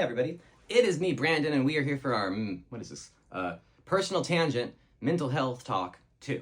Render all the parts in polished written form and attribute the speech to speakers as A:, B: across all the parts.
A: everybody. It is me, Brandon, and we are here for our, what is this? Personal Tangent Mental Health Talk 2.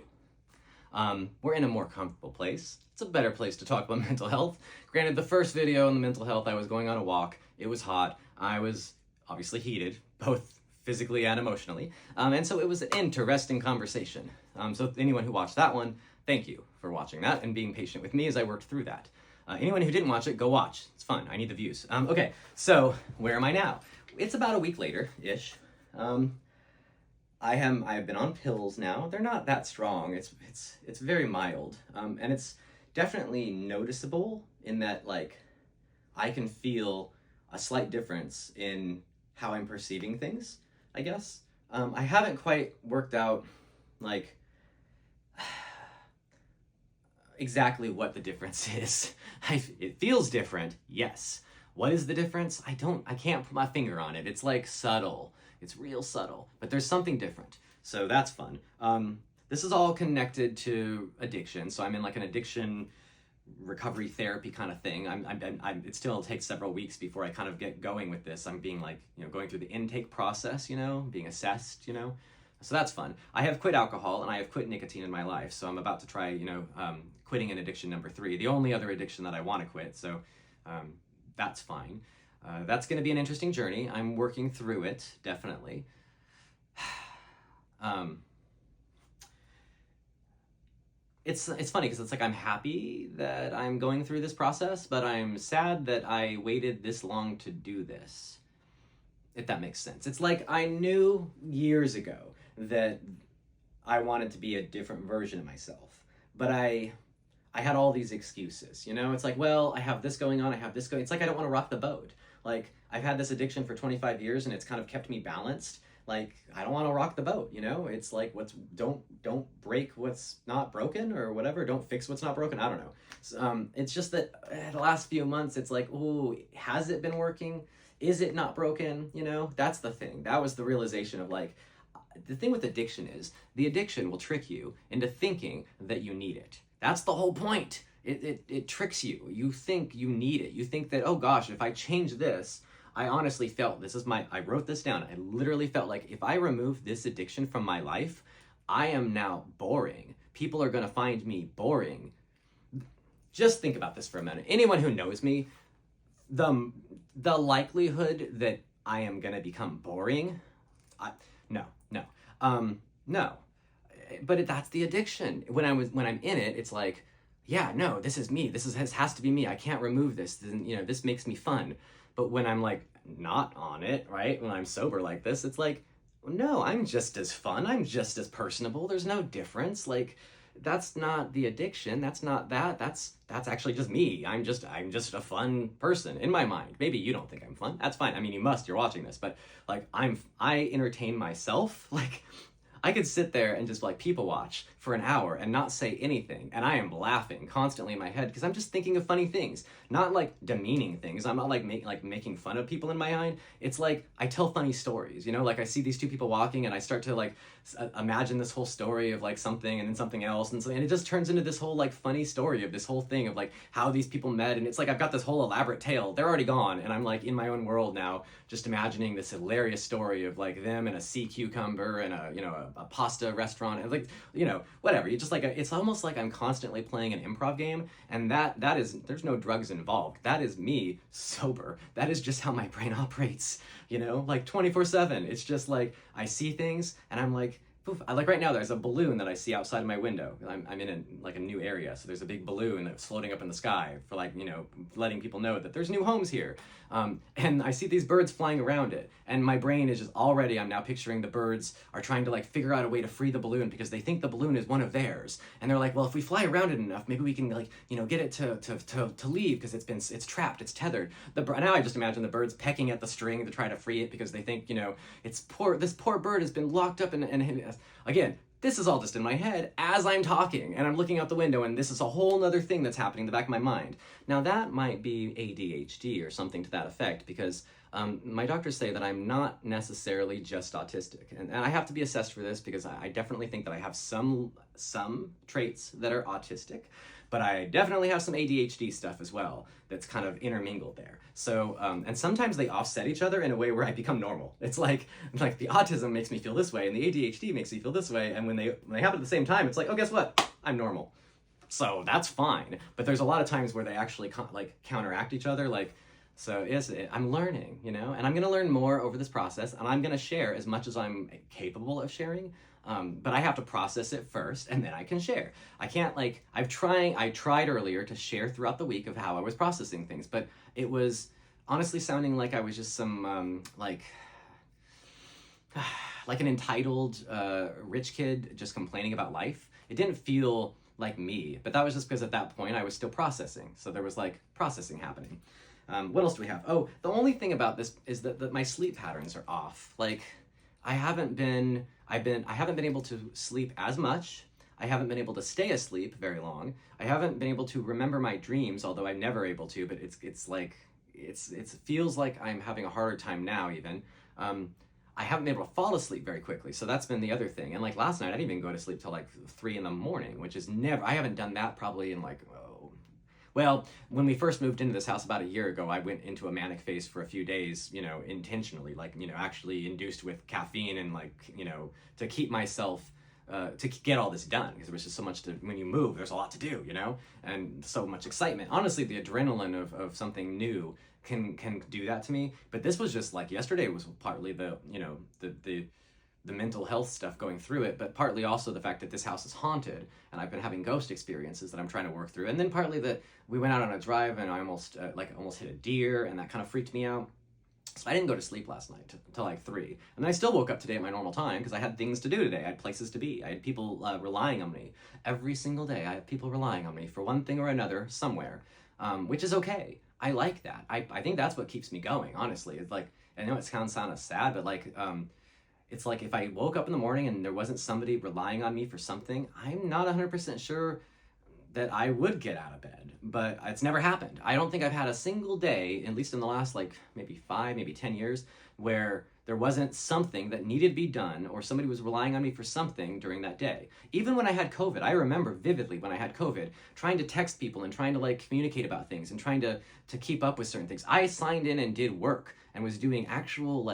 A: We're in a more comfortable place. It's a better place to talk about mental health. Granted, the first video on the mental health, I was going on a walk. It was hot. I was obviously heated, both physically and emotionally. And so it was an interesting conversation. So anyone who watched that one, thank you for watching that and being patient with me as I worked through that. Anyone who didn't watch it, go watch. It's fun. I need the views. Okay, so where am I now? It's about a week later-ish. I have been on pills now. They're not that strong. It's very mild. And it's definitely noticeable in that, like, I can feel a slight difference in how I'm perceiving things, I guess. I haven't quite worked out, like, exactly what the difference is. It feels different, yes. What is the difference? I can't put my finger on it. It's like subtle. It's real subtle, but there's something different. So that's fun. This is all connected to addiction. So I'm in like an addiction recovery therapy kind of thing. It still takes several weeks before I kind of get going with this. I'm being like, going through the intake process, being assessed, So that's fun. I have quit alcohol and I have quit nicotine in my life. So I'm about to try, quitting an addiction number 3, the only other addiction that I want to quit. So that's fine. That's going to be an interesting journey. I'm working through it, definitely. It's funny because it's like I'm happy that I'm going through this process, but I'm sad that I waited this long to do this, if that makes sense. It's like I knew years ago that I wanted to be a different version of myself, but I had all these excuses, It's like, well, I have this going on, I have this going. It's like I don't want to rock the boat. Like, I've had this addiction for 25 years and it's kind of kept me balanced. Like, I don't want to rock the boat, It's like, don't break what's not broken or whatever. Don't fix what's not broken. I don't know. So, it's just that the last few months, it's like, ooh, has it been working? Is it not broken? That's the thing. That was the realization of, like, the thing with addiction is the addiction will trick you into thinking that you need it. That's the whole point. It tricks you. You think you need it. You think that, oh gosh, if I change this, I honestly felt, I wrote this down. I literally felt like if I remove this addiction from my life, I am now boring. People are going to find me boring. Just think about this for a minute. Anyone who knows me, the likelihood that I am going to become boring, no. But that's the addiction. When I'm in it, it's like, yeah, no, this is me. This has to be me. I can't remove this. This makes me fun. But when I'm like not on it, right? When I'm sober like this, it's like, no, I'm just as fun. I'm just as personable. There's no difference. Like, that's not the addiction. That's not that. That's actually just me. I'm just a fun person in my mind. Maybe you don't think I'm fun. That's fine. I mean, you're watching this, but like I entertain myself. Like, I could sit there and just like people watch for an hour and not say anything, and I am laughing constantly in my head because I'm just thinking of funny things, not like demeaning things. I'm not like making fun of people in my mind. It's like I tell funny stories, like I see these two people walking and I start to like imagine this whole story of like something and then something else, and it just turns into this whole like funny story of this whole thing of like how these people met, and it's like I've got this whole elaborate tale. They're already gone, and I'm like in my own world now, just imagining this hilarious story of like them and a sea cucumber and a pasta restaurant, and like whatever. You just like it's almost like I'm constantly playing an improv game, and that is, there's no drugs involved. That is me sober. That is just how my brain operates, like 24/7. It's just like I see things and I'm like, poof. Like right now there's a balloon that I see outside of my window. I'm in a new area, so there's a big balloon that's floating up in the sky for like, letting people know that there's new homes here. And I see these birds flying around it, and my brain is just already, I'm now picturing the birds are trying to like figure out a way to free the balloon because they think the balloon is one of theirs, and they're like, well, if we fly around it enough, maybe we can like, get it to leave because it's trapped, it's tethered. Now I just imagine the birds pecking at the string to try to free it because they think, this poor bird has been locked up and again, this is all just in my head as I'm talking, and I'm looking out the window, and this is a whole other thing that's happening in the back of my mind. Now that might be ADHD or something to that effect, because my doctors say that I'm not necessarily just autistic, and I have to be assessed for this because I definitely think that I have some traits that are autistic, but I definitely have some ADHD stuff as well that's kind of intermingled there. So, and sometimes they offset each other in a way where I become normal. It's like the autism makes me feel this way and the ADHD makes me feel this way. And when they happen at the same time, it's like, oh, guess what? I'm normal. So that's fine. But there's a lot of times where they actually counteract each other. So I'm learning, and I'm going to learn more over this process, and I'm going to share as much as I'm capable of sharing. But I have to process it first, and then I can share. I can't I tried earlier to share throughout the week of how I was processing things, but it was honestly sounding like I was just some like an entitled rich kid just complaining about life. It didn't feel like me, but that was just because at that point I was still processing. So there was processing happening. What else do we have? Oh, the only thing about this is that my sleep patterns are off. I haven't been able to sleep as much. I haven't been able to stay asleep very long. I haven't been able to remember my dreams, although I'm never able to, but it feels like I'm having a harder time now even. I haven't been able to fall asleep very quickly, so that's been the other thing. And last night, I didn't even go to sleep till 3 a.m, which is I haven't done that probably in well, when we first moved into this house about a year ago, I went into a manic phase for a few days, intentionally, actually induced with caffeine and to keep myself, to get all this done, because there was just so much when you move, there's a lot to do, and so much excitement. Honestly, the adrenaline of something new can do that to me. But this was just yesterday was partly the mental health stuff going through it, but partly also the fact that this house is haunted and I've been having ghost experiences that I'm trying to work through. And then partly that we went out on a drive and I almost hit a deer, and that kind of freaked me out. So I didn't go to sleep last night till 3. And then I still woke up today at my normal time because I had things to do today. I had places to be. I had people relying on me. Every single day I have people relying on me for one thing or another somewhere, which is okay. I like that. I think that's what keeps me going, honestly. It's I know it sounds sad, but it's if I woke up in the morning and there wasn't somebody relying on me for something, I'm not 100% sure that I would get out of bed. But it's never happened. I don't think I've had a single day, at least in the last maybe 5, maybe 10 years, where there wasn't something that needed to be done or somebody was relying on me for something during that day. Even when I had COVID, I remember vividly when I had COVID, trying to text people and trying to communicate about things and trying to keep up with certain things. I signed in and did work and was doing actual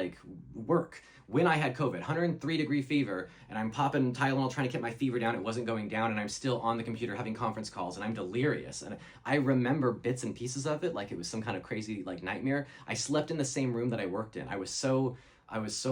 A: work when I had COVID, 103-degree fever, and I'm popping Tylenol trying to get my fever down. It wasn't going down, and I'm still on the computer having conference calls, and I'm delirious. And I remember bits and pieces of it like it was some kind of crazy nightmare. I slept in the same room that I worked in. I was so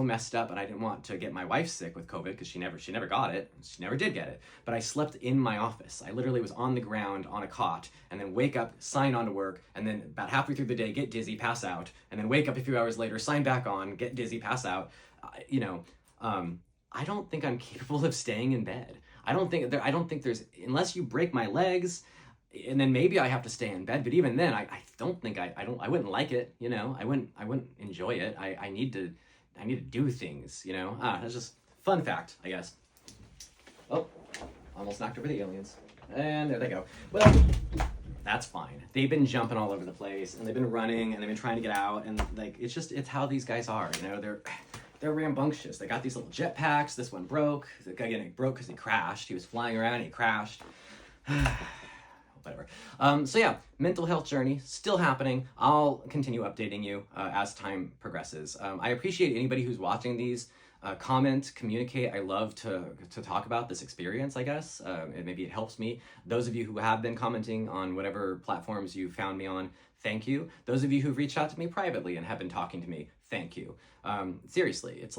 A: messed up, and I didn't want to get my wife sick with COVID because she never got it. She never did get it. But I slept in my office. I literally was on the ground on a cot, and then wake up, sign on to work, and then about halfway through the day get dizzy, pass out, and then wake up a few hours later, sign back on, get dizzy, pass out. I don't think I'm capable of staying in bed. I don't think there's, unless you break my legs, and then maybe I have to stay in bed. But even then, I don't think I wouldn't like it. I wouldn't enjoy it. I need to do things. That's just fun fact, I guess. Oh, almost knocked over the aliens, and there they go. Well, that's fine. They've been jumping all over the place, and they've been running, and they've been trying to get out, and it's how these guys are. They're rambunctious. They got these little jetpacks. This one broke. The guy getting broke because he crashed. He was flying around and he crashed. Whatever. So yeah, mental health journey still happening. I'll continue updating you as time progresses. I appreciate anybody who's watching these. Comment, communicate. I love to talk about this experience, I guess. Maybe it helps me. Those of you who have been commenting on whatever platforms you found me on, thank you. Those of you who've reached out to me privately and have been talking to me, thank you. Seriously, it's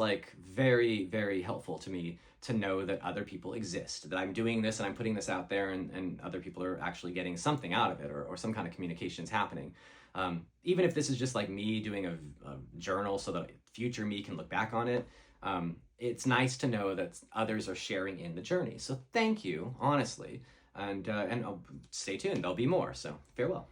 A: very, very helpful to me to know that other people exist, that I'm doing this and I'm putting this out there and other people are actually getting something out of it or some kind of communication's happening. Even if this is just me doing a journal so that future me can look back on it, it's nice to know that others are sharing in the journey. So thank you, honestly, and stay tuned. There'll be more. So farewell.